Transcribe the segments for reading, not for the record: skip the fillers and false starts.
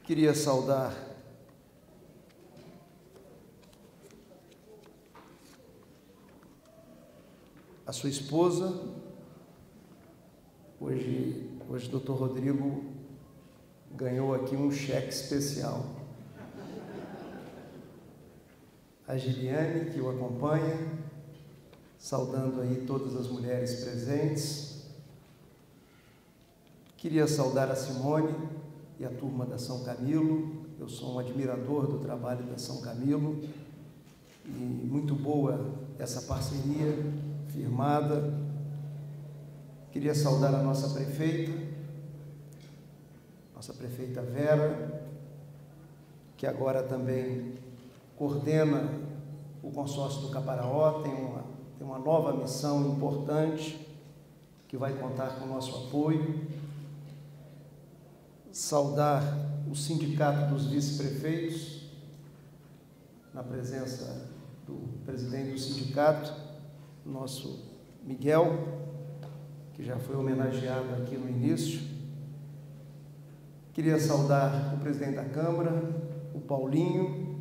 Queria saudar a sua esposa. Hoje o Dr. Rodrigo ganhou aqui um cheque especial. A Giliane, que o acompanha, saudando aí todas as mulheres presentes. Queria saudar a Simone e a turma da São Camilo. Eu sou um admirador do trabalho da São Camilo e muito boa essa parceria firmada. Queria saudar a nossa prefeita Vera, que agora também coordena o consórcio do Caparaó, tem uma nova missão importante que vai contar com o nosso apoio. Saudar o Sindicato dos Vice-Prefeitos, na presença do presidente do sindicato, nosso Miguel, que já foi homenageado aqui no início. Queria saudar o presidente da Câmara, o Paulinho,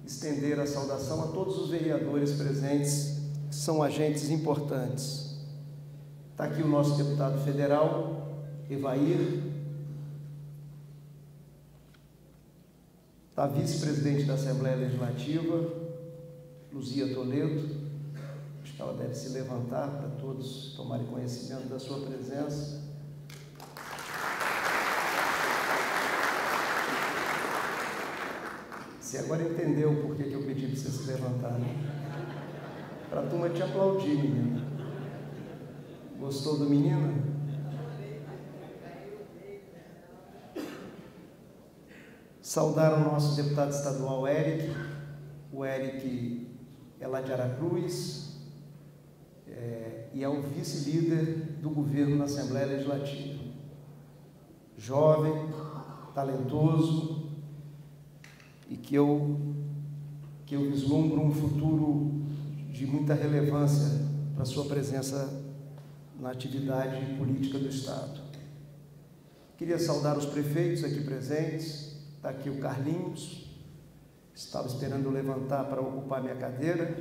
estender a saudação a todos os vereadores presentes, que são agentes importantes. Está aqui o nosso deputado federal, Evair, a vice-presidente da Assembleia Legislativa, Luzia Toledo. Acho que ela deve se levantar para todos tomarem conhecimento da sua presença. Você agora entendeu por que eu pedi para você se levantar, né? Para a turma te aplaudir, menina. Gostou do menino? Saudar o nosso deputado estadual Eric. O Eric é lá de Aracruz e é o vice-líder do governo na Assembleia Legislativa. Jovem, talentoso e que eu vislumbro um futuro de muita relevância para a sua presença na atividade política do Estado. Queria saudar os prefeitos aqui presentes. Está aqui o Carlinhos, estava esperando eu levantar para ocupar minha cadeira.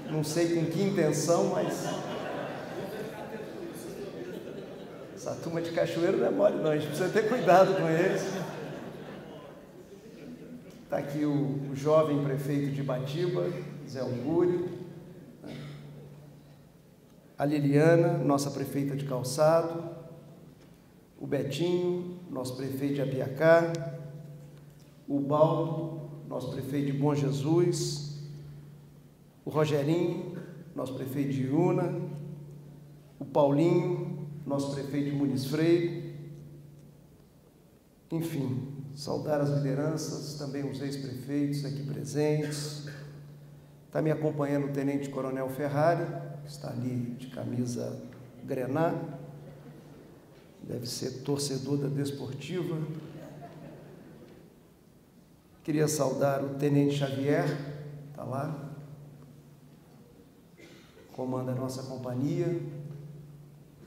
Não sei com que intenção, mas essa turma de cachoeiro não é mole não, a gente precisa ter cuidado com eles. Está aqui o jovem prefeito de Ibatiba, Zé Augúrio, a Liliana, nossa prefeita de Calçado, o Betinho, nosso prefeito de Apiacá, o Baldo, nosso prefeito de Bom Jesus, o Rogerinho, nosso prefeito de Iuna, o Paulinho, nosso prefeito de Muniz Freire. Enfim, saudar as lideranças, também os ex-prefeitos aqui presentes. Está me acompanhando o Tenente Coronel Ferrari, que está ali de camisa grená. Deve ser torcedor da Desportiva. Queria saudar o Tenente Xavier, está lá, comanda a nossa companhia,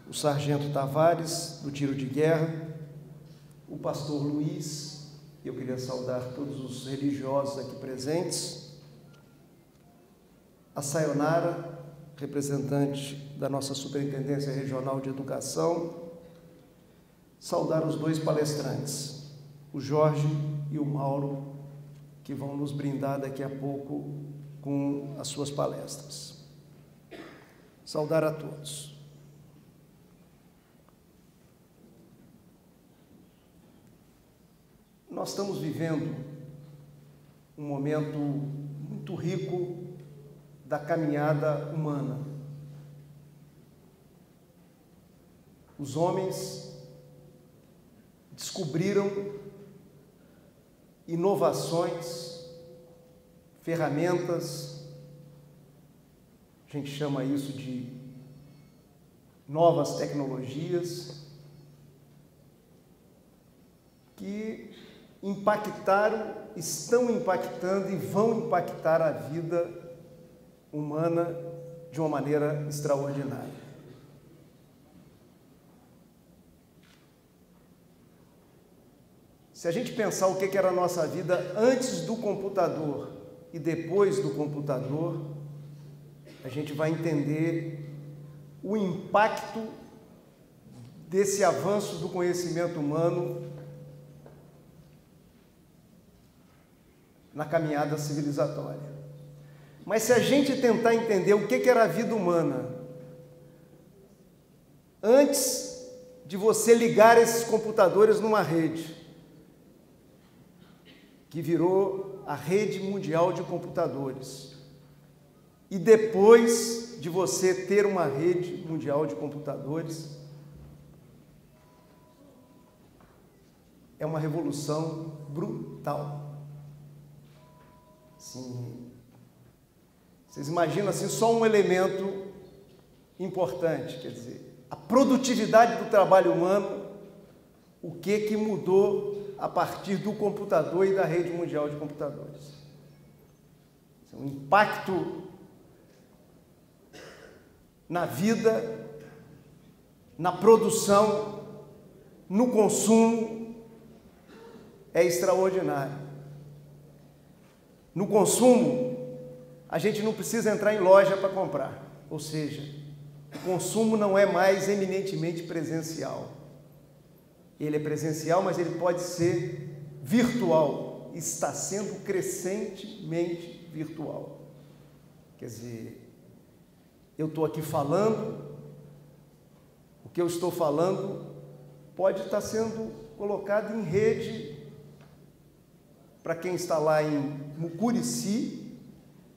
o Sargento Tavares, do Tiro de Guerra, o Pastor Luiz, eu queria saudar todos os religiosos aqui presentes, a Sayonara, representante da nossa Superintendência Regional de Educação. Saudar os dois palestrantes, o Jorge e o Mauro, que vão nos brindar daqui a pouco com as suas palestras. Saudar a todos. Nós estamos vivendo um momento muito rico da caminhada humana. Os homens descobriram inovações, ferramentas, a gente chama isso de novas tecnologias, que impactaram, estão impactando e vão impactar a vida humana de uma maneira extraordinária. Se a gente pensar o que era a nossa vida antes do computador e depois do computador, a gente vai entender o impacto desse avanço do conhecimento humano na caminhada civilizatória. Mas se a gente tentar entender o que era a vida humana antes de você ligar esses computadores numa rede, que virou a rede mundial de computadores, e depois de você ter uma rede mundial de computadores, é uma revolução brutal. Sim. Vocês imaginam assim, só um elemento importante, quer dizer, a produtividade do trabalho humano, o que mudou a partir do computador e da rede mundial de computadores. O impacto na vida, na produção, no consumo, é extraordinário. No consumo, a gente não precisa entrar em loja para comprar, ou seja, o consumo não é mais eminentemente presencial. Ele é presencial, mas ele pode ser virtual, está sendo crescentemente virtual. Quer dizer, eu estou aqui falando, o que eu estou falando pode estar sendo colocado em rede para quem está lá em Mucurici.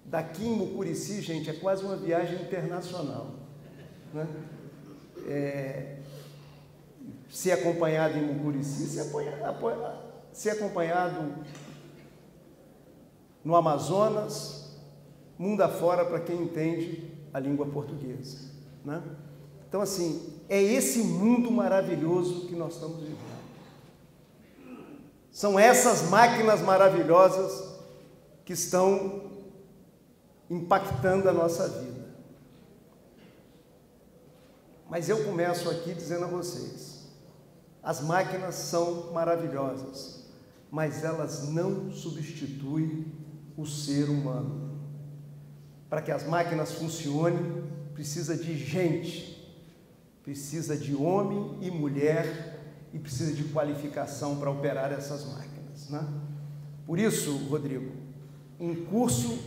Daqui em Mucurici, gente, é quase uma viagem internacional, né? Ser acompanhado em Mucurici, ser acompanhado no Amazonas, mundo afora para quem entende a língua portuguesa, né? Então, assim, é esse mundo maravilhoso que nós estamos vivendo. São essas máquinas maravilhosas que estão impactando a nossa vida. Mas eu começo aqui dizendo a vocês, as máquinas são maravilhosas, mas elas não substituem o ser humano. Para que as máquinas funcionem, precisa de gente, precisa de homem e mulher e precisa de qualificação para operar essas máquinas, né? Por isso, Rodrigo, um curso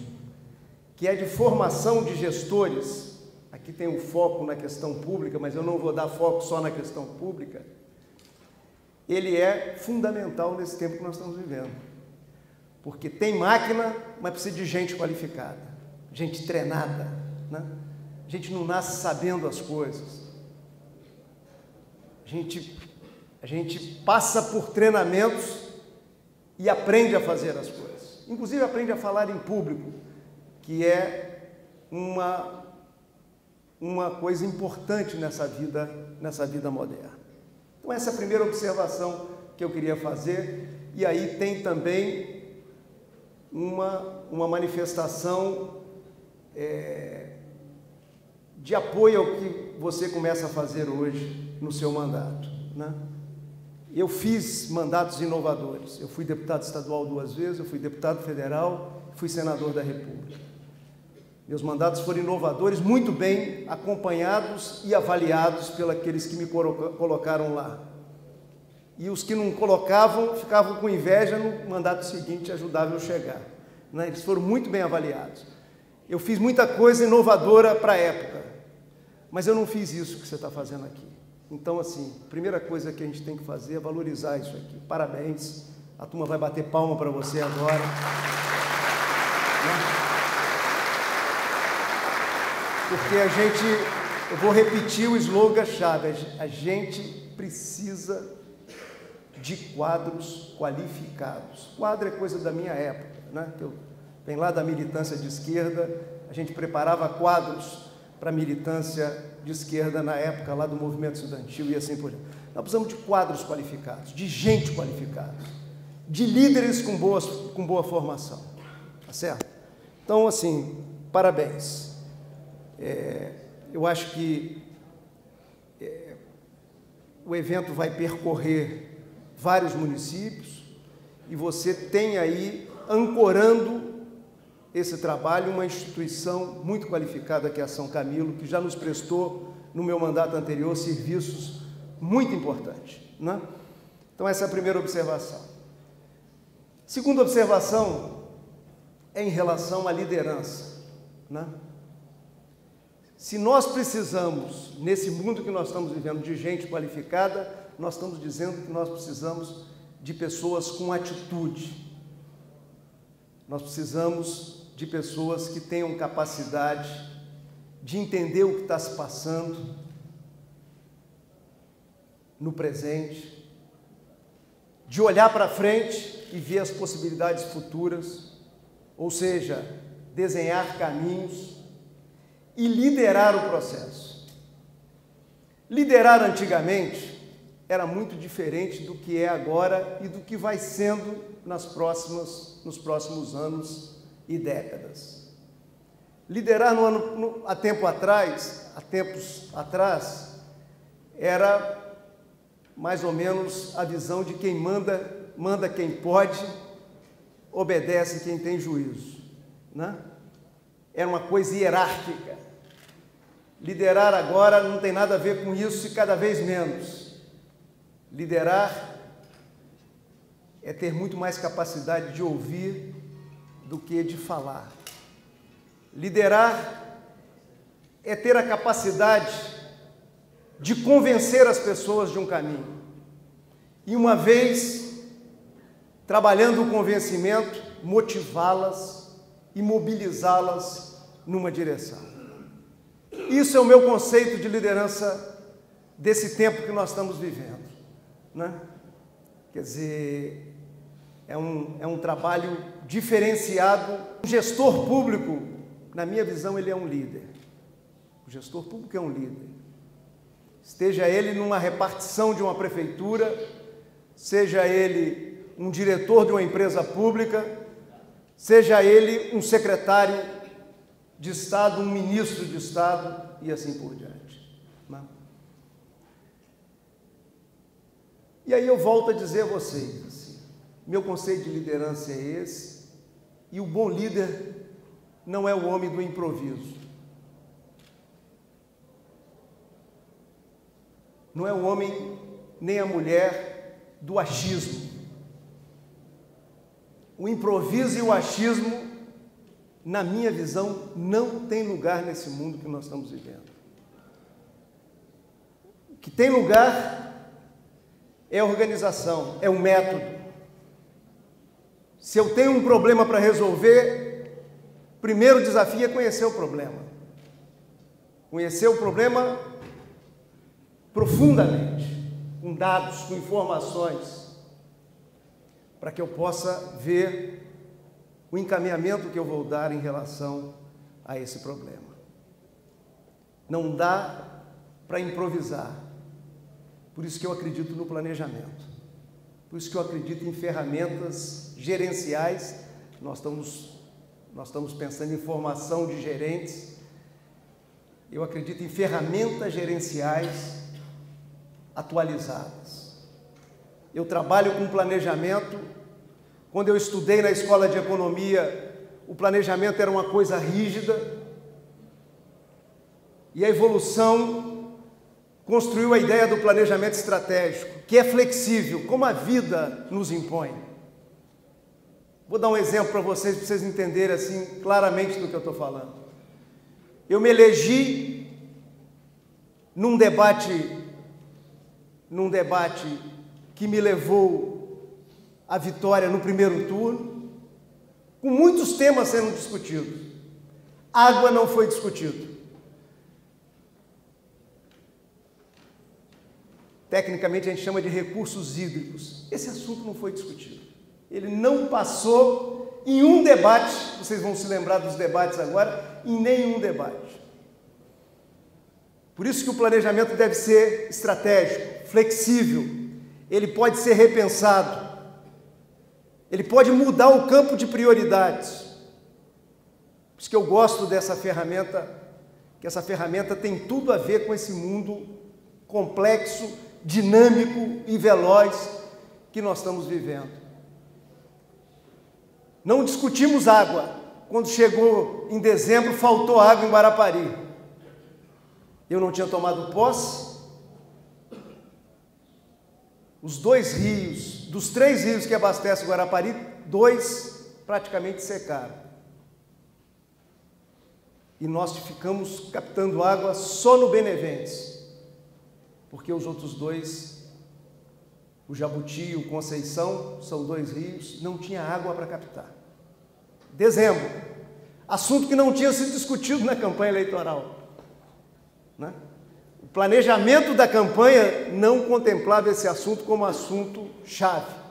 que é de formação de gestores, aqui tem o foco na questão pública, mas eu não vou dar foco só na questão pública, ele é fundamental nesse tempo que nós estamos vivendo. Porque tem máquina, mas precisa de gente qualificada, gente treinada, né? A gente não nasce sabendo as coisas. A gente passa por treinamentos e aprende a fazer as coisas. Inclusive aprende a falar em público, que é uma coisa importante nessa vida moderna. Então, essa é a primeira observação que eu queria fazer. E aí tem também uma manifestação de apoio ao que você começa a fazer hoje no seu mandato, né? Eu fiz mandatos inovadores. Eu fui deputado estadual 2 vezes, eu fui deputado federal, fui senador da República. Meus mandatos foram inovadores, muito bem acompanhados e avaliados pelos que me colocaram lá. E os que não colocavam ficavam com inveja, no mandato seguinte ajudavam eu a chegar, né? Eles foram muito bem avaliados. Eu fiz muita coisa inovadora para a época, mas eu não fiz isso que você está fazendo aqui. Então, assim, a primeira coisa que a gente tem que fazer é valorizar isso aqui. Parabéns, a turma vai bater palma para você agora, né? Porque eu vou repetir o slogan-chave, a gente precisa de quadros qualificados. Quadro é coisa da minha época, né? Que eu venho lá da militância de esquerda, a gente preparava quadros para a militância de esquerda na época lá do movimento estudantil e assim por diante. Nós precisamos de quadros qualificados, de gente qualificada, de líderes com boa formação, tá certo? Então, assim, parabéns. Eu acho que o evento vai percorrer vários municípios, e você tem aí, ancorando esse trabalho, uma instituição muito qualificada que é a São Camilo, que já nos prestou, no meu mandato anterior, serviços muito importantes, né? Então, essa é a primeira observação. Segunda observação é em relação à liderança, né? Se nós precisamos, nesse mundo que nós estamos vivendo, de gente qualificada, nós estamos dizendo que nós precisamos de pessoas com atitude. Nós precisamos de pessoas que tenham capacidade de entender o que está se passando no presente, de olhar para frente e ver as possibilidades futuras, ou seja, desenhar caminhos e liderar o processo. Liderar antigamente era muito diferente do que é agora e do que vai sendo nos próximos anos e décadas. Liderar há tempos atrás, era mais ou menos a visão de quem manda quem pode, obedece quem tem juízo, né? Era uma coisa hierárquica. Liderar agora não tem nada a ver com isso e cada vez menos. Liderar é ter muito mais capacidade de ouvir do que de falar. Liderar é ter a capacidade de convencer as pessoas de um caminho. E uma vez trabalhando o convencimento, motivá-las e mobilizá-las numa direção. Isso é o meu conceito de liderança desse tempo que nós estamos vivendo, né? Quer dizer, é um trabalho diferenciado. O gestor público, na minha visão, ele é um líder. O gestor público é um líder. Esteja ele numa repartição de uma prefeitura, seja ele um diretor de uma empresa pública, seja ele um secretário de Estado, um ministro de Estado e assim por diante, né? E aí eu volto a dizer a vocês, assim, meu conceito de liderança é esse, e o bom líder não é o homem do improviso. Não é o homem nem a mulher do achismo. O improviso e o achismo, na minha visão, não tem lugar nesse mundo que nós estamos vivendo. O que tem lugar é a organização, é o método. Se eu tenho um problema para resolver, o primeiro desafio é conhecer o problema. Conhecer o problema profundamente, com dados, com informações, para que eu possa ver o encaminhamento que eu vou dar em relação a esse problema. Não dá para improvisar. Por isso que eu acredito no planejamento. Por isso que eu acredito em ferramentas gerenciais. Nós estamos pensando em formação de gerentes. Eu acredito em ferramentas gerenciais atualizadas. Eu trabalho com planejamento. Quando eu estudei na escola de economia, o planejamento era uma coisa rígida e a evolução construiu a ideia do planejamento estratégico, que é flexível, como a vida nos impõe. Vou dar um exemplo para vocês entenderem assim claramente do que eu estou falando. Eu me elegi num debate que me levou à vitória no primeiro turno, com muitos temas sendo discutidos. Água não foi discutido. Tecnicamente a gente chama de recursos hídricos. Esse assunto não foi discutido. Ele não passou em um debate, vocês vão se lembrar dos debates agora, em nenhum debate. Por isso que o planejamento deve ser estratégico, flexível, ele pode ser repensado, ele pode mudar o campo de prioridades. Por isso que eu gosto dessa ferramenta, que essa ferramenta tem tudo a ver com esse mundo complexo, dinâmico e veloz que nós estamos vivendo. Não discutimos água. Quando chegou em dezembro, faltou água em Guarapari. Eu não tinha tomado posse. Os 2 rios, dos 3 rios que abastecem Guarapari, 2 praticamente secaram. E nós ficamos captando água só no Beneventes, porque os outros 2, o Jabuti e o Conceição, são 2 rios, não tinha água para captar. Dezembro, assunto que não tinha sido discutido na campanha eleitoral, né? O planejamento da campanha não contemplava esse assunto como assunto chave.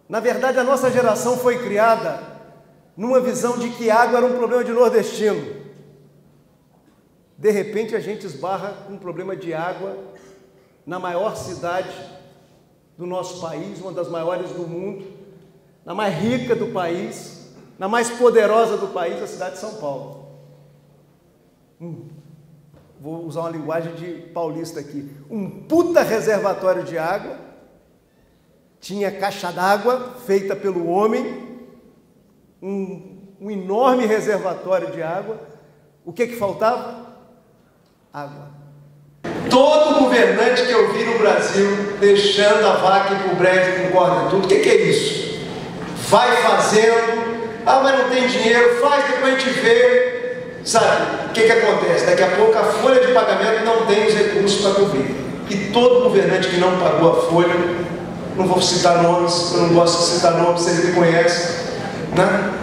Na verdade, a nossa geração foi criada numa visão de que água era um problema de nordestino. De repente, a gente esbarra com um problema de água na maior cidade do nosso país, uma das maiores do mundo, na mais rica do país, na mais poderosa do país, a cidade de São Paulo. Vou usar uma linguagem de paulista aqui. Um puta reservatório de água, tinha caixa d'água feita pelo homem, um enorme reservatório de água. O que faltava? Água. Todo governante que eu vi no Brasil deixando a vaca ir pro brejo com corda e tudo, o que é isso? Vai fazendo, mas não tem dinheiro, faz, depois a gente vê. Sabe, o que acontece? Daqui a pouco a folha de pagamento não tem os recursos para cobrir. E todo governante que não pagou a folha, não vou citar nomes, eu não gosto de citar nomes, vocês me conhecem, né?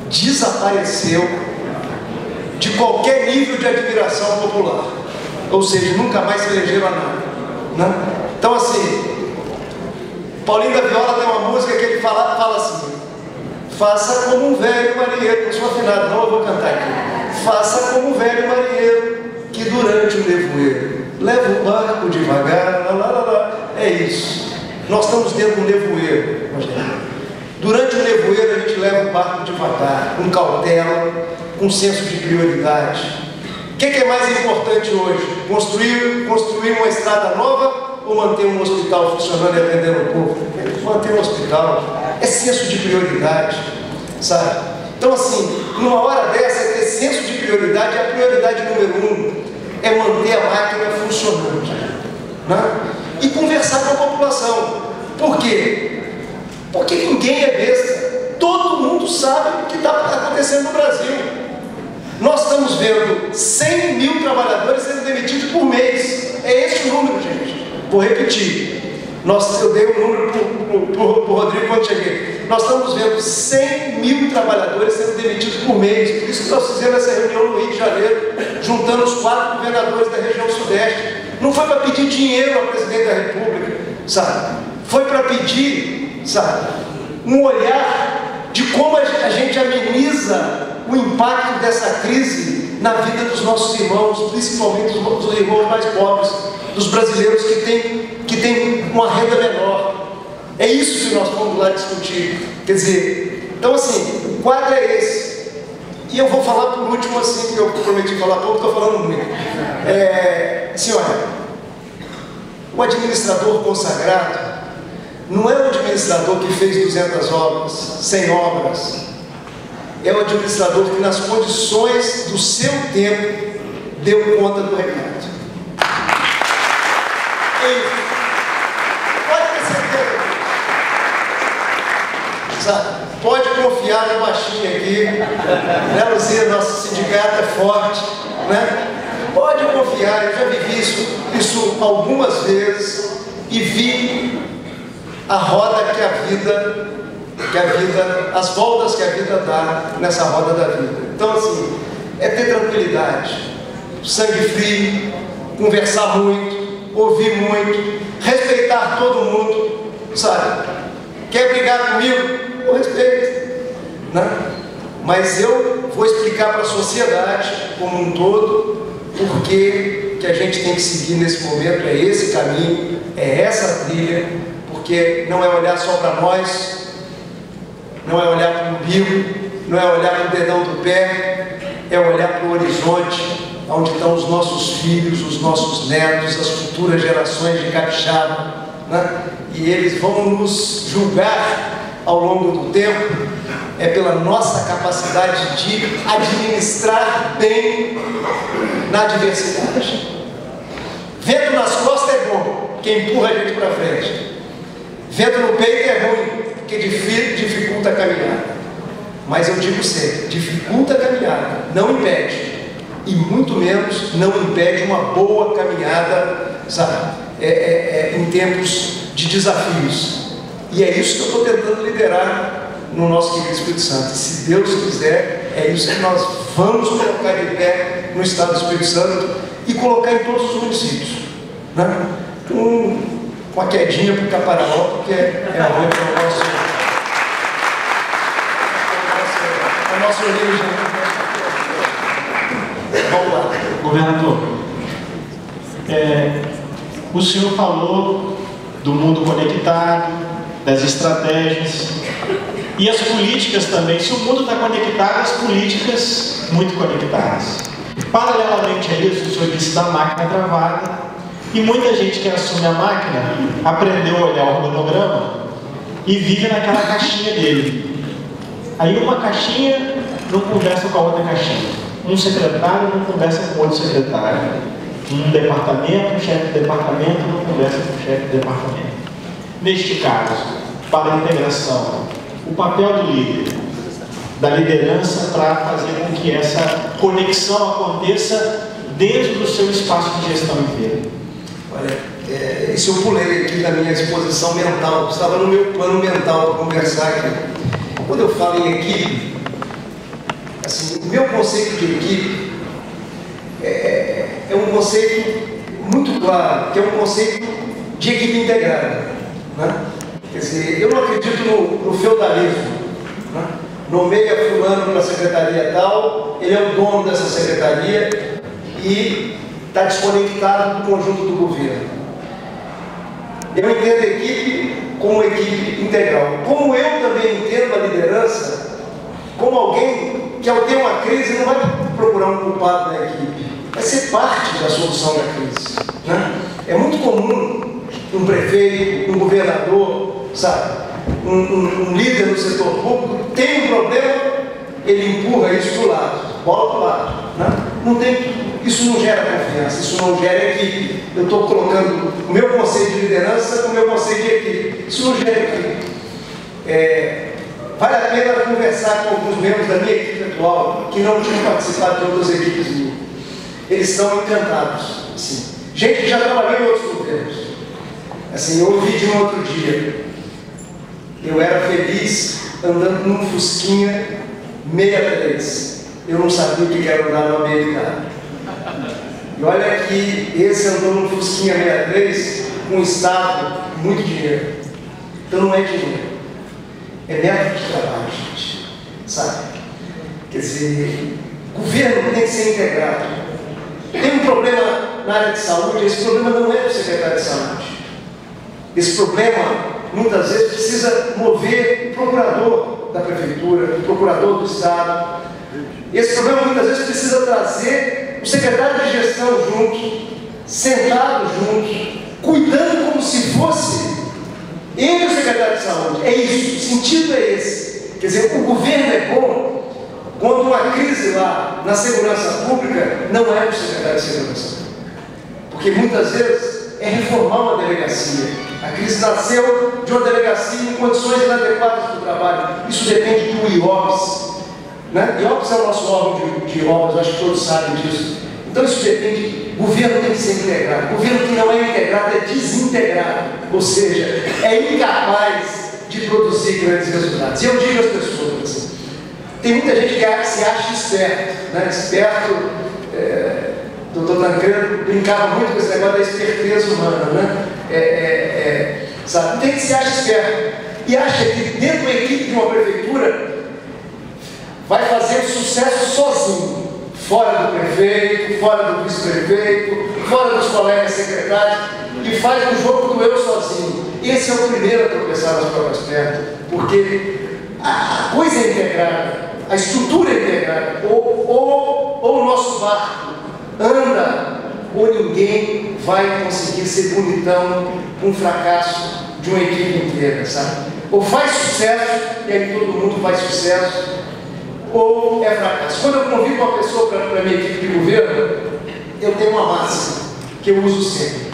Desapareceu de qualquer nível de admiração popular. Ou seja, nunca mais se elegeram a nada, né? Então assim, Paulinho da Viola tem uma música que ele fala assim: faça como um velho marinheiro, não sou afinado, não, eu vou cantar aqui. Faça como um velho marinheiro que durante o nevoeiro leva o barco devagar, É isso. Nós estamos dentro do nevoeiro. Durante o nevoeiro a gente leva o barco devagar, com cautela, com senso de prioridade. O que é mais importante hoje? Construir uma estrada nova ou manter um hospital funcionando e atendendo o povo? Manter um hospital. É senso de prioridade, sabe? Então assim, numa hora dessa, ter senso de prioridade, a prioridade número 1 é manter a máquina funcionando, né? E conversar com a população. Por quê? Porque ninguém é besta. Todo mundo sabe o que está acontecendo no Brasil. Nós estamos vendo 100 mil trabalhadores sendo demitidos por mês. É esse o número, gente. Vou repetir. Eu dei um número para o Rodrigo quando cheguei. Nós estamos vendo 100 mil trabalhadores sendo demitidos por mês. Por isso que nós fizemos essa reunião no Rio de Janeiro, juntando os 4 governadores da região sudeste. Não foi para pedir dinheiro ao presidente da República, sabe? Foi para pedir, sabe, um olhar de como a gente ameniza o impacto dessa crise na vida dos nossos irmãos, principalmente dos irmãos mais pobres, dos brasileiros que têm uma renda menor. É isso que nós vamos lá discutir. Quer dizer, então assim, o quadro é esse. E eu vou falar por último assim, porque eu prometi falar pouco, estou falando muito. Senhora, o administrador consagrado não é o administrador que fez 200 obras, 100 obras. É o administrador que, nas condições do seu tempo, deu conta do recado. Pode ter certeza. Sabe? Pode confiar na baixinha aqui, né, Luzia? Nosso sindicato é forte, né? Pode confiar, eu já vivi isso algumas vezes e vi a roda que a vida, as voltas que a vida dá nessa roda da vida. Então assim, é ter tranquilidade, sangue frio, conversar muito, ouvir muito, respeitar todo mundo, sabe? Quer brigar comigo? Eu respeito, né? Mas eu vou explicar para a sociedade como um todo porque que a gente tem que seguir nesse momento, é esse caminho, é essa trilha, porque não é olhar só para nós, não é olhar para o umbigo, não é olhar para o dedão do pé, é olhar para o horizonte, onde estão os nossos filhos, os nossos netos, as futuras gerações de capixaba, né? E eles vão nos julgar ao longo do tempo é pela nossa capacidade de administrar bem na adversidade. Vento nas costas é bom, que empurra a gente para frente. Vento no peito é ruim, que dificulta a caminhada. Mas eu digo sempre, dificulta a caminhada, não impede. E muito menos não impede uma boa caminhada, sabe? Em tempos de desafios. E é isso que eu estou tentando liderar no nosso querido Espírito Santo. E se Deus quiser, é isso que nós vamos colocar de pé no Estado do Espírito Santo e colocar em todos os municípios, né? Com a quedinha para o Caparaó, porque é a nossa origem. Vamos lá. Governador, o senhor falou do mundo conectado, das estratégias e as políticas também. Se o mundo está conectado, as políticas muito conectadas. Paralelamente a isso, o senhor disse da máquina travada, e muita gente que assume a máquina aprendeu a olhar o organograma e vive naquela caixinha dele. Aí uma caixinha não conversa com a outra caixinha, um secretário não conversa com outro secretário, um departamento, um chefe de departamento não conversa com o chefe de departamento. Neste caso, para a integração, o papel do líder, da liderança, para fazer com que essa conexão aconteça dentro do seu espaço de gestão inteiro. Olha, isso eu pulei aqui da minha exposição mental, estava no meu plano mental para conversar aqui. Quando eu falo em equipe, assim, o meu conceito de equipe é um conceito muito claro, que é um conceito de equipe integrada, né? Quer dizer, eu não acredito no feudalismo, né? Nomeia fulano para a secretaria tal, ele é o dono dessa secretaria e está desconectado do conjunto do governo. Eu entendo a equipe como equipe integral. Como eu também entendo a liderança como alguém que, ao ter uma crise, não vai procurar um culpado da equipe, vai ser parte da solução da crise, né? É muito comum um prefeito, um governador, sabe, um líder do setor público tem um problema, ele empurra isso do lado, bola para o lado, né? Não tem. Isso não gera confiança, isso não gera equipe. Eu estou colocando o meu conceito de liderança com o meu conceito de equipe. Isso não gera equipe. Vale a pena conversar com alguns membros da minha equipe atual que não tinham participado de outras equipes minhas. Eles estão encantados. Assim. Gente que já trabalhou em outros governos. Assim, eu ouvi de um outro dia. Eu era feliz andando num Fusquinha 63. Eu não sabia o que era andar no americano. E olha que esse andou no Fusquinha 63 com um estado muito dinheiro. Então não é dinheiro, é método de trabalho, gente, sabe? Quer dizer, o governo tem que ser integrado. Tem um problema na área de saúde, esse problema não é do secretário de saúde. Esse problema, muitas vezes, precisa mover o procurador da prefeitura, o procurador do estado. Esse problema, muitas vezes, precisa trazer o secretário de gestão junto, sentado junto, cuidando como se fosse ele o secretário de saúde. É isso, o sentido é esse. Quer dizer, o governo é bom quando uma crise lá na segurança pública não é do secretário de segurança. Porque muitas vezes é reformar uma delegacia. A crise nasceu de uma delegacia em condições inadequadas para o trabalho. Isso depende do IOPS. Né? IOPS é o nosso órgão de obras, acho que todos sabem disso. Então isso depende. O governo tem que ser integrado. O governo que não é integrado é desintegrado. Ou seja, é incapaz de produzir grandes resultados. E eu digo às pessoas assim, tem muita gente que se acha esperto, né? Esperto, doutor Tancredo brincava muito com esse negócio da esperteza humana, né? Sabe? Tem que se acha esperto e acha que dentro da equipe de uma prefeitura vai fazer sucesso sozinho, fora do prefeito, fora do vice-prefeito, fora dos colegas secretários, e faz o jogo do eu sozinho. Esse é o primeiro a tropeçar nas próprias pernas, porque a coisa é integrada, a estrutura é integrada, ou o nosso barco anda, ou ninguém vai conseguir ser bonitão com um fracasso de uma equipe inteira, sabe? Ou faz sucesso, e aí todo mundo faz sucesso, ou é fracasso. Quando eu convido uma pessoa para a minha equipe de governo, eu tenho uma máxima que eu uso sempre.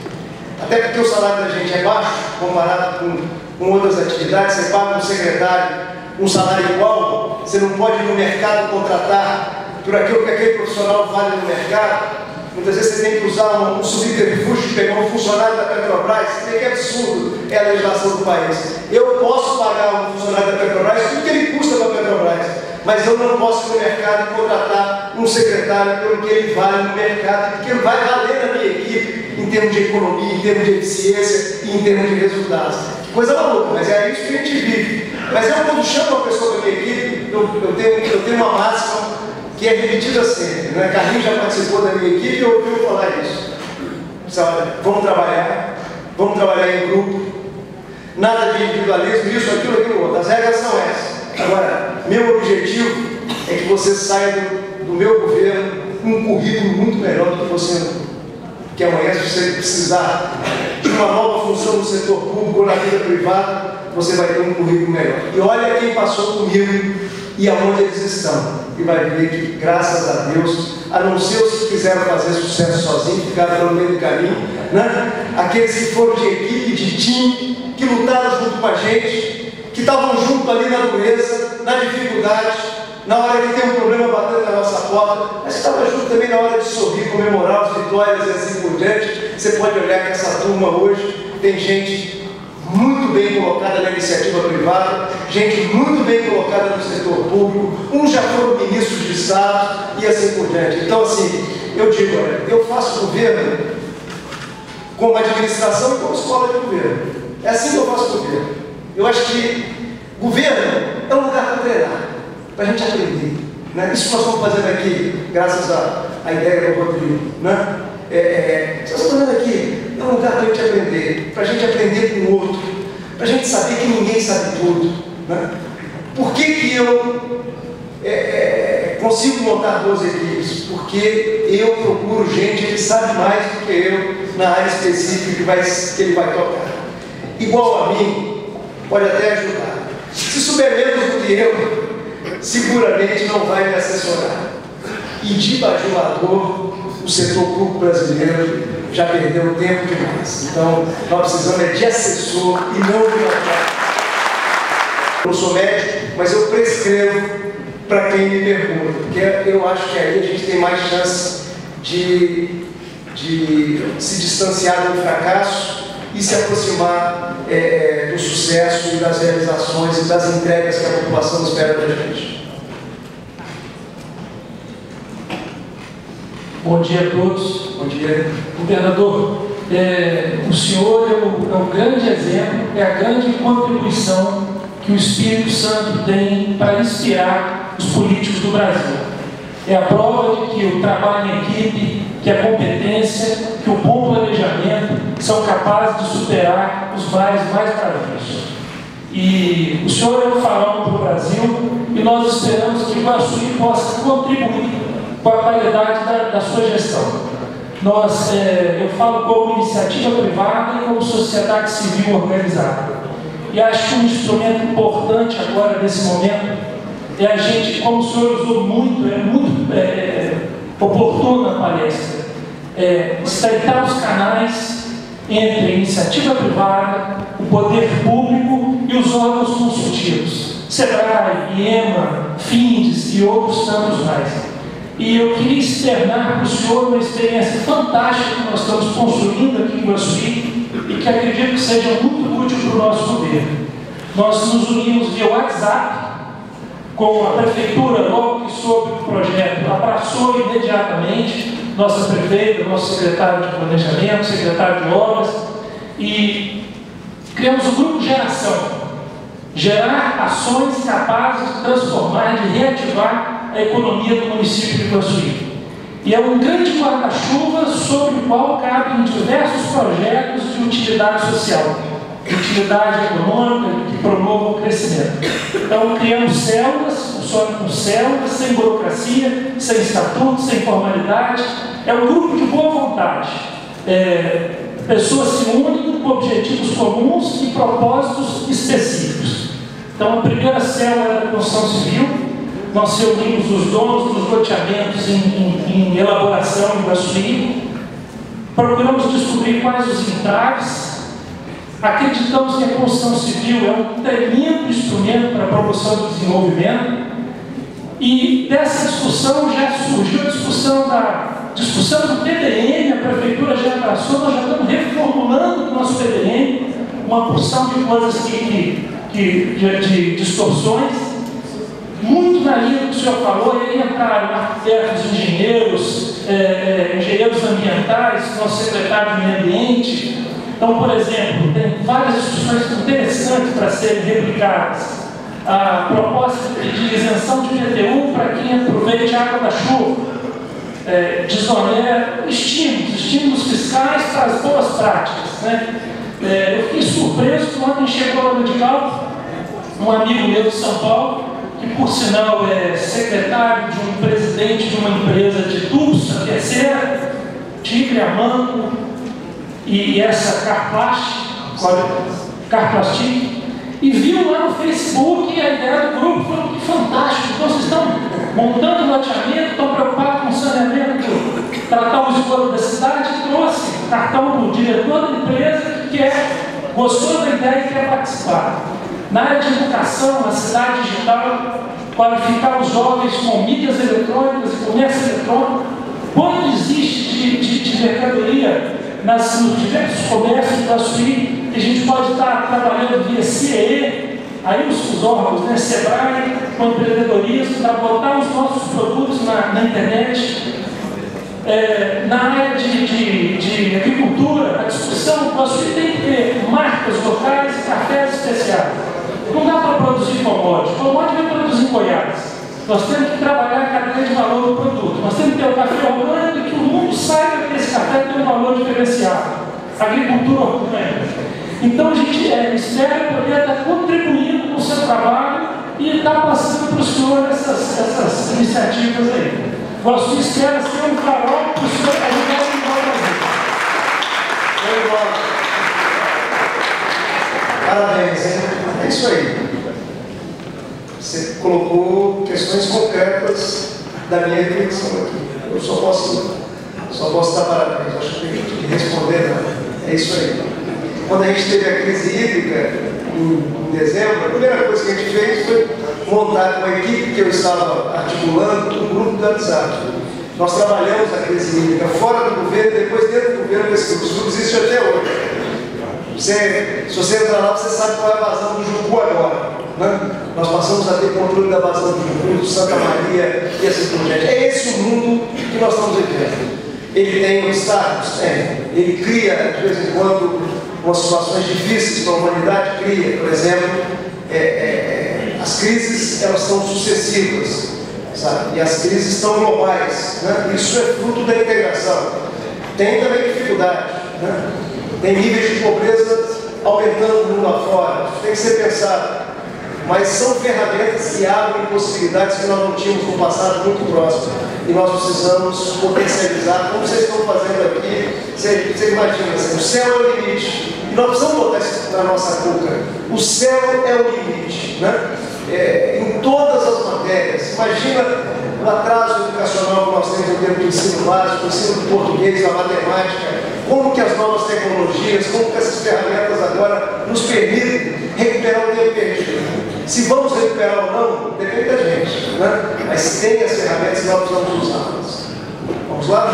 Até porque o salário da gente é baixo, comparado com outras atividades. Você paga um secretário um salário igual, você não pode ir no mercado contratar por aquilo que aquele profissional vale no mercado. Muitas vezes você tem que usar um subterfúgio de pegar um funcionário da Petrobras. Que absurdo é a legislação do país. Eu posso pagar um funcionário da Petrobras tudo que ele custa para a Petrobras, mas eu não posso ir no mercado e contratar um secretário pelo que ele vale no mercado, porque ele vai valer na minha equipe em termos de economia, em termos de eficiência e em termos de resultados. Que coisa maluca, mas é isso que a gente vive. Mas eu, quando chamo uma pessoa da minha equipe, eu tenho uma máxima que é repetida sempre, né? Carlinhos já participou da minha equipe e ouviu falar isso. Vamos trabalhar em grupo, nada de individualismo, isso, aquilo, outro. As regras são essas. Agora, meu objetivo é que você saia do meu governo com um currículo muito melhor do que você, que amanhã, se você precisar de uma nova função no setor público ou na vida privada, você vai ter um currículo melhor. E olha quem passou comigo e aonde eles estão. E vai ver que, graças a Deus, a não ser os que quiseram fazer sucesso sozinhos, ficaram pelo meio do caminho, né? Aqueles que foram de equipe, de time, que lutaram junto com a gente, que estavam junto ali na doença, na dificuldade, na hora que tem um problema batendo na nossa porta, mas estava junto também na hora de sorrir, comemorar as vitórias e assim por diante. Você pode olhar que essa turma hoje tem gente muito bem colocada na iniciativa privada, gente muito bem colocada no setor público, uns já foram ministros de Estado e assim por diante. Então, assim, eu digo, olha, eu faço governo como administração e como escola de governo. É assim que eu faço governo. Eu acho que governo é um lugar para treinar, para a gente aprender, né? Isso que nós estamos fazendo aqui, graças à ideia do Rodrigo, né? Nós estamos fazendo aqui, é um lugar para a gente aprender, para a gente aprender com o outro, para a gente saber que ninguém sabe tudo, né? Por que eu consigo montar 12 equipes? Porque eu procuro gente que sabe mais do que eu na área específica que ele vai tocar. Igual a mim, pode até ajudar. Se souber menos do que eu, seguramente não vai me assessorar. E de bajulador, o setor público brasileiro já perdeu tempo demais. Então, nós precisamos de assessor e não de atleta. Eu não sou médico, mas eu prescrevo para quem me pergunta, porque eu acho que aí a gente tem mais chance de se distanciar do fracasso e se aproximar do sucesso e das realizações e das entregas que a população espera da gente. Bom dia a todos. Bom dia. Governador, o senhor é um grande exemplo, é a grande contribuição que o Espírito Santo tem para inspirar os políticos do Brasil. É a prova de que o trabalho em equipe, que a competência, que o bom planejamento são capazes de superar os mais tardios. E o senhor é um farol para o Brasil e nós esperamos que o Iguaçu possa contribuir com a qualidade da sua gestão. Eu falo como iniciativa privada e como sociedade civil organizada. E acho que um instrumento importante agora, nesse momento, é a gente, como o senhor usou muito, oportuno na palestra, estreitar os canais entre a iniciativa privada, o poder público e os órgãos consultivos, SEBRAE, IEMA, FINDES e outros tantos mais. E eu queria externar para o senhor uma experiência fantástica que nós estamos construindo aqui em Iguaçu e que acredito que seja muito útil para o nosso governo. Nós nos unimos via WhatsApp com a Prefeitura, logo que soube do projeto, abraçou imediatamente nossa prefeita, nosso secretário de Planejamento, secretário de Obras, e criamos um grupo de geração. Gerar ações capazes de transformar, de reativar a economia do município de Iguaçu. E é um grande guarda-chuva sobre o qual cabem diversos projetos de utilidade social, de utilidade econômica, que promovam o crescimento. Então, criamos células, funciona com células, sem burocracia, sem estatuto, sem formalidade. É um grupo de boa vontade. Pessoas se unem com objetivos comuns e propósitos específicos. Então, a primeira célula era da construção civil. Nós reunimos os donos dos loteamentos em elaboração em Iguaçuí. Procuramos descobrir quais os entraves. Acreditamos que a construção civil é um tremendo instrumento para a promoção do desenvolvimento. E dessa discussão já surgiu a discussão do PDN. A Prefeitura já abraçou, nós já estamos reformulando o nosso PDN, uma porção de coisas de distorções. Muito na linha do que o senhor falou, aí entraram arquitetos, engenheiros, engenheiros ambientais, nosso secretário de Meio Ambiente. Então, por exemplo, tem várias discussões interessantes para serem replicadas. A proposta de isenção de IPTU para quem aproveite a água da chuva, desonera estímulos fiscais para as boas práticas, né? Eu fiquei surpreso quando ontem chegou lá no Edical um amigo meu de São Paulo, que por sinal é secretário de um presidente de uma empresa de tubos, a terceira, Tigre, Amanco, e essa Carplastic, e viu lá no Facebook a ideia do grupo, falou que fantástico, então vocês estão montando loteamento, estão preocupados com o saneamento, tratar o esgoto da cidade, trouxe o cartão do diretor da empresa que gostou da ideia e quer participar. Na área de educação, na cidade digital, qualificar os jovens com mídias eletrônicas e comércio eletrônico. Quando existe de mercadoria nos diversos comércios do Iguaçuí, que a gente pode estar trabalhando via CIE, aí os órgãos, né, SEBRAE, com empreendedorismo, para botar os nossos produtos na internet. Na área de agricultura, a discussão, o Iguaçuí tem que ter marcas locais e cafés especiais. Não dá para produzir commodity vai produzir em Goiás. Nós temos que trabalhar a cadeia de valor do produto. Nós temos que ter o café orgânico e que o mundo saiba que esse café tem um valor diferenciado. Agricultura orgânica. Então a gente espera poder estar contribuindo com o seu trabalho e estar passando para o senhor essas iniciativas aí. Você espera ser um farol para o senhor ajudar a mudar o Brasil. Parabéns, hein? É isso aí. Você colocou questões concretas da minha reflexão aqui. Eu só posso dar parabéns. Acho que tem que responder, né? É isso aí. Quando a gente teve a crise hídrica em dezembro, a primeira coisa que a gente fez foi montar com a equipe que eu estava articulando um grupo do WhatsApp. Nós trabalhamos a crise hídrica fora do governo e depois dentro do governo, esse grupo existe até hoje. Se você entrar lá, você sabe qual é a vazão do Jucu agora. Né? Nós passamos a ter controle da vazão do Jucu, do Santa Maria e assim por diante. É esse o mundo que nós estamos vivendo. Ele tem obstáculos? Ele cria, de vez em quando, umas situações difíceis para a humanidade, cria. Por exemplo, as crises, elas são sucessivas, sabe? E as crises são globais. Né? Isso é fruto da integração. Tem também dificuldade, né? Tem níveis de pobreza aumentando no mundo afora. Isso tem que ser pensado. Mas são ferramentas que abrem possibilidades que nós não tínhamos no passado muito próximo. E nós precisamos potencializar, como vocês estão fazendo aqui. Você imagina, assim, o céu é o limite. E nós precisamos botar isso na nossa cuca. O céu é o limite, né? Em todas as matérias. Imagina o atraso educacional que nós temos em termos de ensino básico, ensino do português, da matemática. Como que as novas tecnologias, como que essas ferramentas agora nos permitem recuperar o tempo perdido. Se vamos recuperar ou não, depende da gente, né? Mas tem as ferramentas e nós precisamos usá-las. Vamos lá?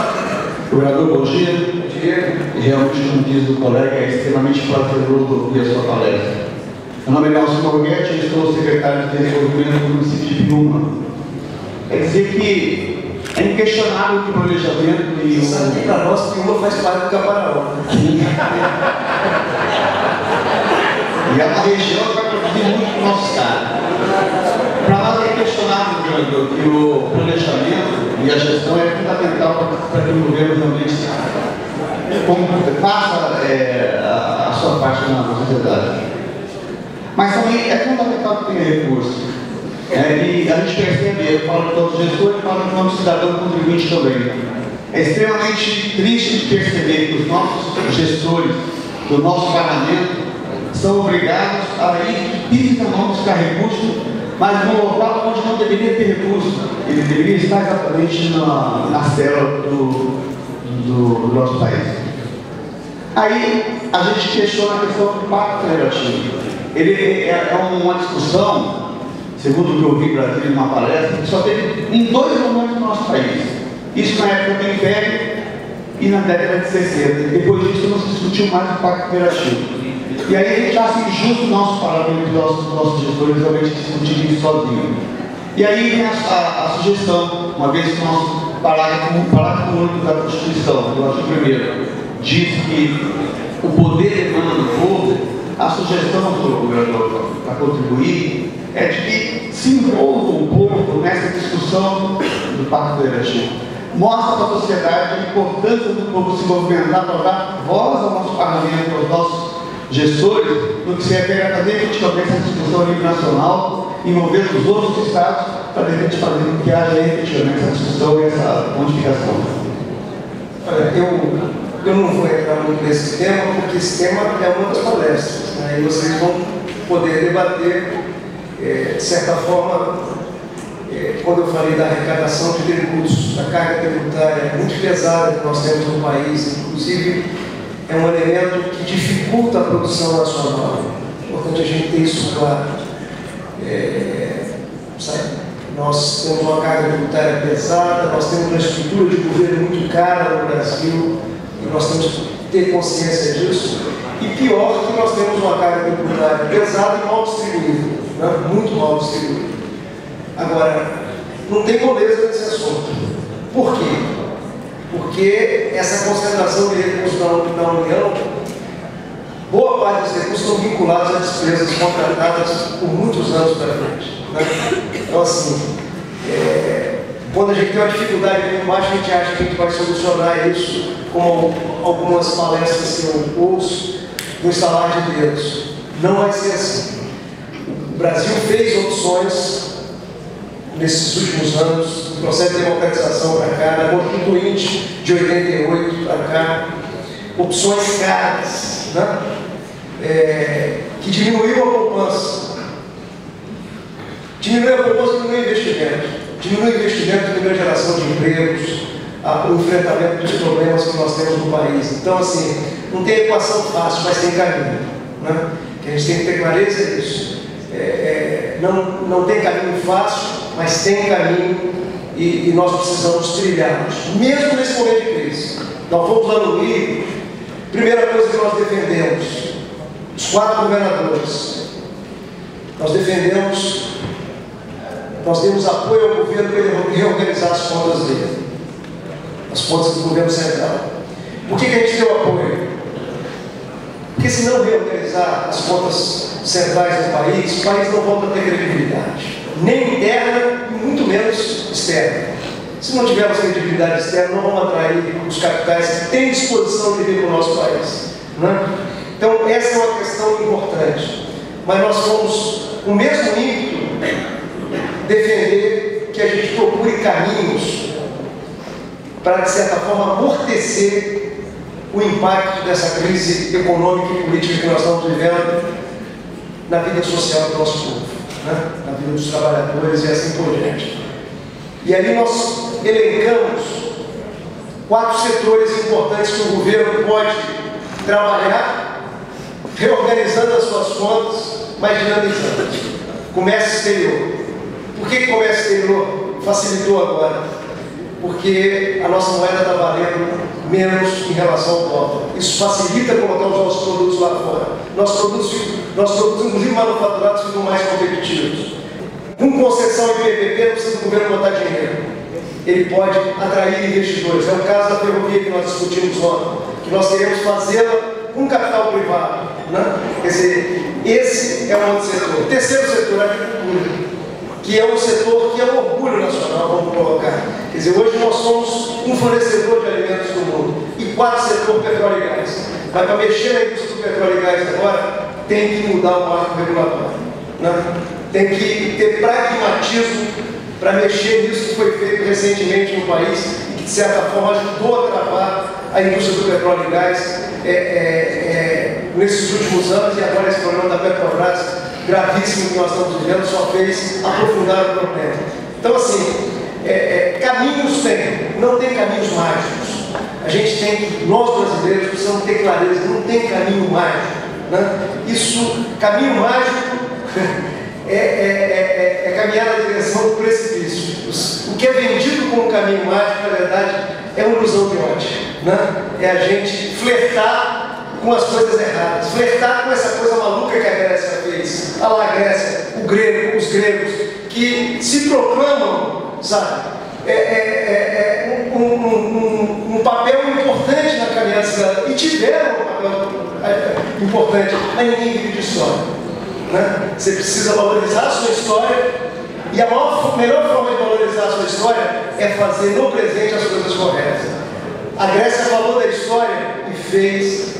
Governador, bom dia. Bom dia. E realmente, como diz o colega, é extremamente prazeroso ouvir a sua palestra. Meu nome é Nelson Morguete, eu sou secretário de Desenvolvimento do município de Piúma. Quer dizer que é inquestionável que o planejamento e Você sabe que para nós Piúma faz parte do Caparaó. E é uma região que vai produzir muito para o nosso estado. Para nós é inquestionável, governador, que o planejamento e a gestão é fundamental para que o governo realmente faça a sua parte na sociedade. Mas também é fundamental que tenha recurso. E a gente percebe, eu falo de todos os gestores, eu falo de todo cidadão contribuinte também. É extremamente triste de perceber que os nossos gestores do nosso parlamento são obrigados a ir fisicamente buscar recursos, mas num local onde não deveria ter recursos. Ele deveria estar exatamente na célula do nosso país. Aí a gente questiona a questão do Pacto Federativo. Ele é uma discussão, segundo o que eu vi em Brasília em uma palestra, que só teve em 2 momentos no nosso país. Isso na época do Império e na década de 60. Depois disso não se discutiu mais o Pacto Federativo. E aí a gente acha injusto o nosso parlamento, nossos gestores realmente discutirem isso sozinho. E aí vem a sugestão, uma vez que o nosso parágrafo único da Constituição, do artigo 1º, diz que o poder emana do povo, a sugestão do governador para contribuir é de que se envolva o povo nessa discussão do Pacto Federativo. Mostra para a sociedade a importância do povo se movimentar para dar voz ao nosso parlamento, aos nossos gestores, no que se refere a fazer efetivamente essa discussão a nível nacional, envolvendo os outros estados, para a gente fazer com que haja efetivamente essa discussão e essa modificação. Olha, eu não vou entrar muito nesse tema, porque esse tema é uma das palestras, né? E vocês vão poder debater, de certa forma, quando eu falei da arrecadação de tributos, da carga tributária muito pesada que nós temos no país, inclusive é um elemento que dificulta a produção nacional. É importante a gente ter isso claro. Nós temos uma carga tributária pesada, nós temos uma estrutura de governo muito cara no Brasil, e nós temos que ter consciência disso. E pior, que nós temos uma carga tributária pesada e mal distribuída, né? Muito mal distribuída. Agora, não tem moleza nesse assunto. Por quê? Porque essa concentração de recursos na União, boa parte dos recursos estão vinculados a despesas contratadas por muitos anos para frente, né? Então, assim, quando a gente tem uma dificuldade aqui embaixo, a gente acha que a gente vai solucionar isso com algumas palestras que eu ouço no estalar de dedos. Não vai ser assim. O Brasil fez opções nesses últimos anos, no processo de democratização para cá, na Constituinte de 88 para cá, opções caras, né? Que diminuiu a poupança. Diminuiu a poupança, diminuiu o investimento. Diminui o investimento, diminui a geração de empregos, o enfrentamento dos problemas que nós temos no país. Então, assim, não tem equação fácil, mas tem caminho, né? Que a gente tem que ter clareza disso. Não tem caminho fácil, mas tem caminho e nós precisamos trilhá-los, mesmo nesse momento de crise. Nós fomos lá no Rio, primeira coisa que nós defendemos, os 4 governadores, nós demos apoio ao governo para ele reorganizar as contas dele, as contas do governo central. Por que a gente deu apoio? Porque se não reorganizar as contas centrais do país, o país não volta a ter credibilidade, nem interna e muito menos externa. Se não tivermos credibilidade externa, não vamos atrair os capitais que têm disposição de vir para o nosso país, né? Então, essa é uma questão importante. Mas nós fomos, com o mesmo ímpeto, defender que a gente procure caminhos para, de certa forma, amortecer o impacto dessa crise econômica e política que nós estamos vivendo na vida social do nosso povo, né? Na vida dos trabalhadores e assim por diante. E ali nós elencamos 4 setores importantes que o governo pode trabalhar, reorganizando as suas contas, mas dinamizando. Comércio exterior. Por que comércio exterior facilitou agora? Porque a nossa moeda está valendo menos em relação ao dólar. Isso facilita colocar os nossos produtos lá fora. Nossos produtos, inclusive manufaturados, ficam mais competitivos. Com concessão em PPP, não precisa do governo botar dinheiro. Ele pode atrair investidores. É o caso da ferrovia que nós discutimos ontem, que nós queremos fazê-la com capital privado, né? Quer dizer, esse é um outro setor. O terceiro setor é a agricultura, que é um setor que é um orgulho nacional, vamos colocar. Quer dizer, hoje nós somos um fornecedor de alimentos do mundo. E 4 setor petróleo e gás. Mas para mexer na indústria do petróleo e gás agora, tem que mudar o marco regulatório, né? Tem que ter pragmatismo para mexer nisso que foi feito recentemente no país e que, de certa forma, ajudou a travar a indústria do petróleo e gás nesses últimos anos, e agora esse problema da Petrobras, gravíssimo que nós estamos vivendo, só fez aprofundar o problema. Então, assim, caminhos tem, não tem caminhos mágicos. A gente tem que, nós brasileiros, precisamos ter clareza, não tem caminho mágico. Né? Isso, caminho mágico é caminhar na direção do precipício. O que é vendido como caminho mágico, na verdade, é uma ilusão de ótica. Né? É a gente flertar com as coisas erradas, flertar com essa coisa maluca que a Grécia fez. A Grécia, os gregos, que se proclamam, sabe, um papel importante na caminhada cidadã, e tiveram um papel importante, mas ninguém vive de história. Né? Você precisa valorizar a sua história, e a melhor forma de valorizar a sua história é fazer no presente as coisas corretas. A Grécia falou da história e fez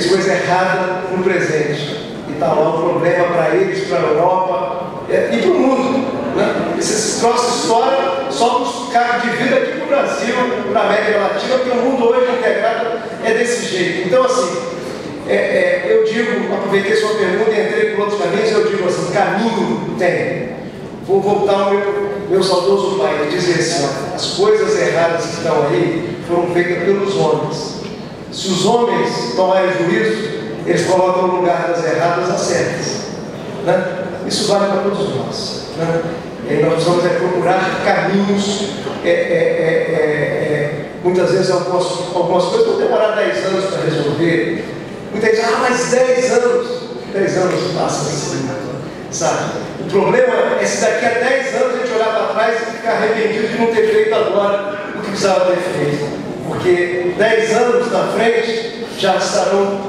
coisa errada no presente. E está lá o problema para eles, para a Europa e para o mundo. Né? Esses troços de história só nos cargos de vida aqui para o Brasil, para a América Latina, porque o mundo hoje integrado é desse jeito. Então, assim, eu digo, aproveitei sua pergunta e entrei por outros caminhos, eu digo assim, caminho tem. Vou voltar ao meu saudoso pai e dizer assim, as coisas erradas que estão aí foram feitas pelos homens. Se os homens tomarem juízo, eles colocam no lugar das erradas as certas. Né? Isso vale para todos nós. Né? E nós precisamos procurar caminhos, muitas vezes algumas coisas vão demorar 10 anos para resolver. Muita gente diz, mas 10 anos passam assim, sabe? O problema é se daqui a 10 anos a gente olhar para trás e ficar arrependido de não ter feito agora o que precisava ter feito. Porque 10 anos na frente já estarão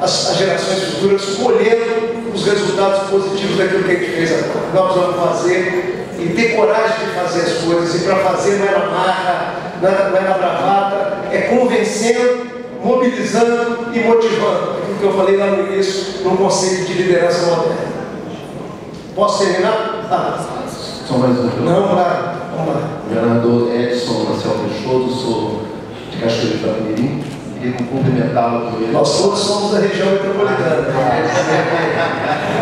as gerações futuras colhendo os resultados positivos daquilo que a gente fez agora. Nós vamos fazer e ter coragem de fazer as coisas, e para fazer não é na marra, não é na bravata, é convencendo, mobilizando e motivando. Aquilo que eu falei lá no início, no conceito de liderança moderna. Posso terminar? Só mais uma pergunta. Não, claro. Vamos lá. Governador Edson Marcelo Peixoto, sou de Cachoeira de Itapemirim. Queria cumprimentá-lo por ele. Nós todos somos da região metropolitana.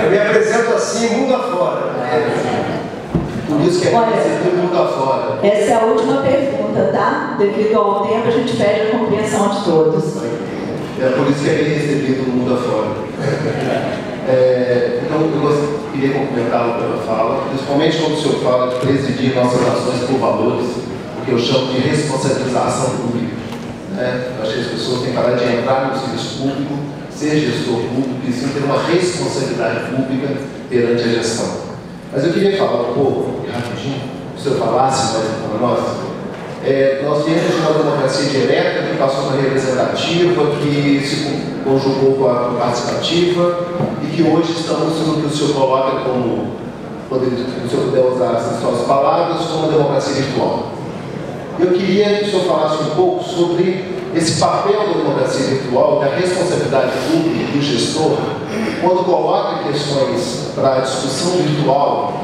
Eu me apresento assim, mundo afora. Por isso que é recebido mundo afora. Essa é a última pergunta, tá? Devido ao tempo, a gente pede a compreensão de todos. É por isso que é bem recebido no mundo afora. Então, eu queria cumprimentá-lo pela fala, principalmente quando o senhor fala de presidir nossas ações por valores, o que eu chamo de responsabilização pública. Eu acho que as pessoas têm que parar de entrar no serviço público, ser gestor público e sim ter uma responsabilidade pública perante a gestão. Mas eu queria falar um pouco, rapidinho, se o senhor falasse mais para nós. Nós viemos de uma democracia direta que passou para representativa, que se conjugou com a participativa e que hoje estamos no que o senhor coloca como, se o senhor puder usar essas suas palavras, como uma democracia virtual. Eu queria que o senhor falasse um pouco sobre esse papel da democracia virtual, da responsabilidade pública do gestor, quando coloca questões para a discussão virtual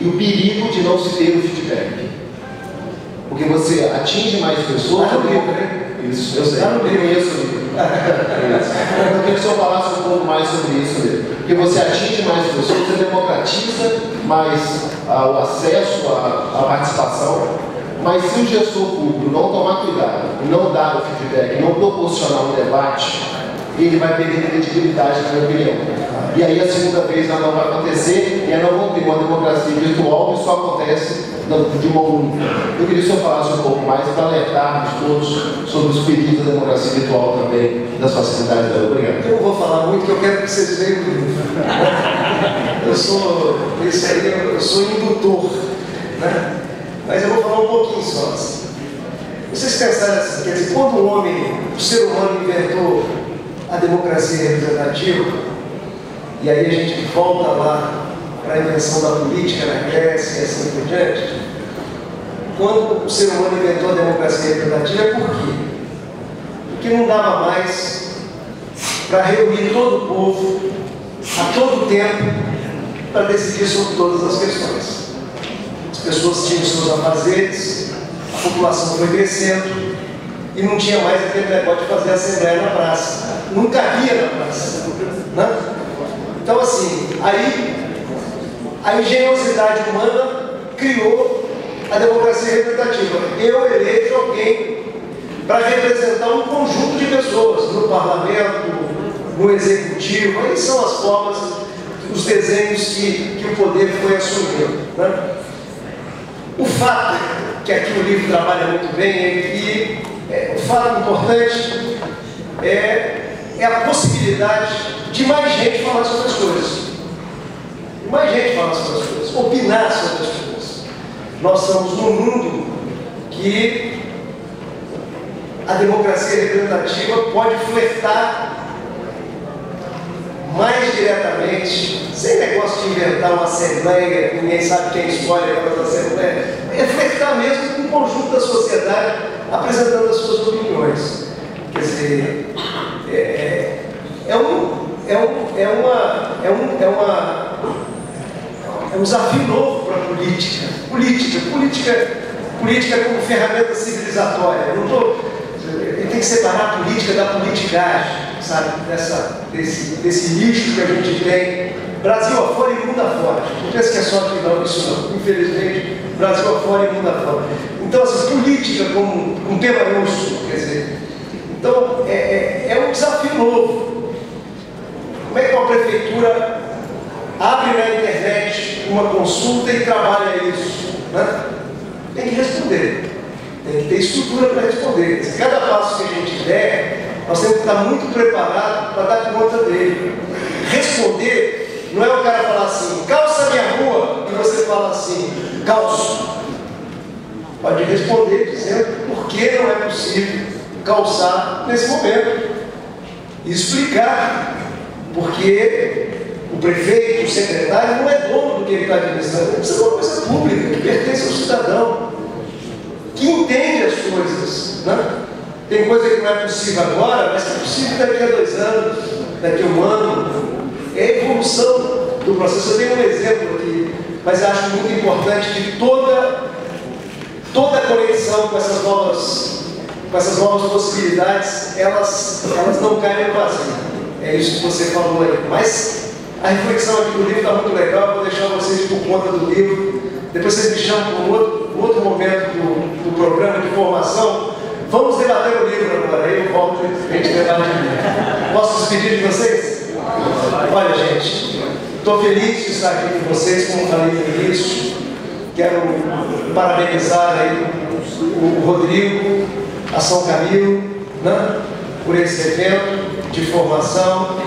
e o perigo de não se ter o feedback. Porque você atinge mais pessoas. Isso, eu sei. Eu conheço. Eu queria que o senhor falasse um pouco mais sobre isso mesmo. Porque você atinge mais pessoas, você democratiza mais o acesso à participação. Mas se o gestor público não tomar cuidado, não dar o feedback, não proporcionar um debate, ele vai perder credibilidade, na minha opinião. E aí a segunda vez não vai acontecer, e aí não vamos ter uma democracia virtual que só acontece de uma única. Eu queria que o senhor falasse um pouco mais para alertarmos todos sobre os perigos da democracia virtual também, das facilidades dela. Obrigado. Eu não vou falar muito, que eu quero que vocês leiam o livro. Eu sou indutor, né? Mas eu vou falar um pouquinho só. Vocês pensaram assim, quer dizer, quando o ser humano inventou a democracia representativa, e aí a gente volta lá para a invenção da política na Grécia e assim por diante, quando o ser humano inventou a democracia representativa, por quê? Porque não dava mais para reunir todo o povo, a todo tempo, para decidir sobre todas as questões. As pessoas tinham seus afazeres, a população foi crescendo e não tinha mais aquele negócio de fazer assembleia na praça. nunca havia na praça. Né? Então, assim, aí a engenhosidade humana criou a democracia representativa. Eu elejo alguém para representar um conjunto de pessoas no parlamento, no executivo. Aí são as formas, os desenhos que o poder foi assumindo. Né? O fato, que aqui o livro trabalha muito bem, é que o fato importante é a possibilidade de mais gente falar sobre as coisas. Mais gente falar sobre as coisas, opinar sobre as coisas. Nós estamos num mundo que a democracia representativa pode flertar mais diretamente, sem negócio de inventar uma assembleia, ninguém sabe quem escolhe aquela assembleia, é flertar mesmo com o conjunto da sociedade, apresentando as suas opiniões. Quer dizer, é um desafio novo para a política. Política como ferramenta civilizatória. Tem que separar a política da politicagem, sabe? Desse lixo que a gente tem, Brasil afora e mundo afora. Não pensa que é só aqui, não, isso não. Infelizmente, Brasil afora e mundo afora. Então, assim, política como um tema nosso, quer dizer. Então, é um desafio novo. Como é que uma prefeitura abre na internet uma consulta e trabalha isso? Né? Tem que responder. Tem que ter estrutura para responder. Cada passo que a gente der, nós temos que estar muito preparados para dar conta dele. Responder não é o cara falar assim, calça minha rua, e você fala assim, calço. Pode responder dizendo por que não é possível calçar nesse momento. E explicar porque o prefeito, o secretário, não é dono do que ele está administrando. Isso é uma coisa pública, que pertence ao cidadão, que entende as coisas. Né? Tem coisa que não é possível agora, mas que é possível daqui a 2 anos, daqui a 1 ano. É a evolução do processo. Eu tenho um exemplo aqui, mas eu acho muito importante que toda conexão com essas novas possibilidades, elas não caem no vazio. É isso que você falou aí. Mas a reflexão aqui do livro está muito legal, eu vou deixar vocês por conta do livro. Depois vocês me chamam para um outro momento do programa de formação. Vamos debater o livro agora, aí eu volto e a gente debate o livro. Posso despedir de vocês? Olha, gente, estou feliz de estar aqui com vocês, como falei no início. Quero parabenizar aí o Rodrigo, a São Camilo, né, por esse evento de formação.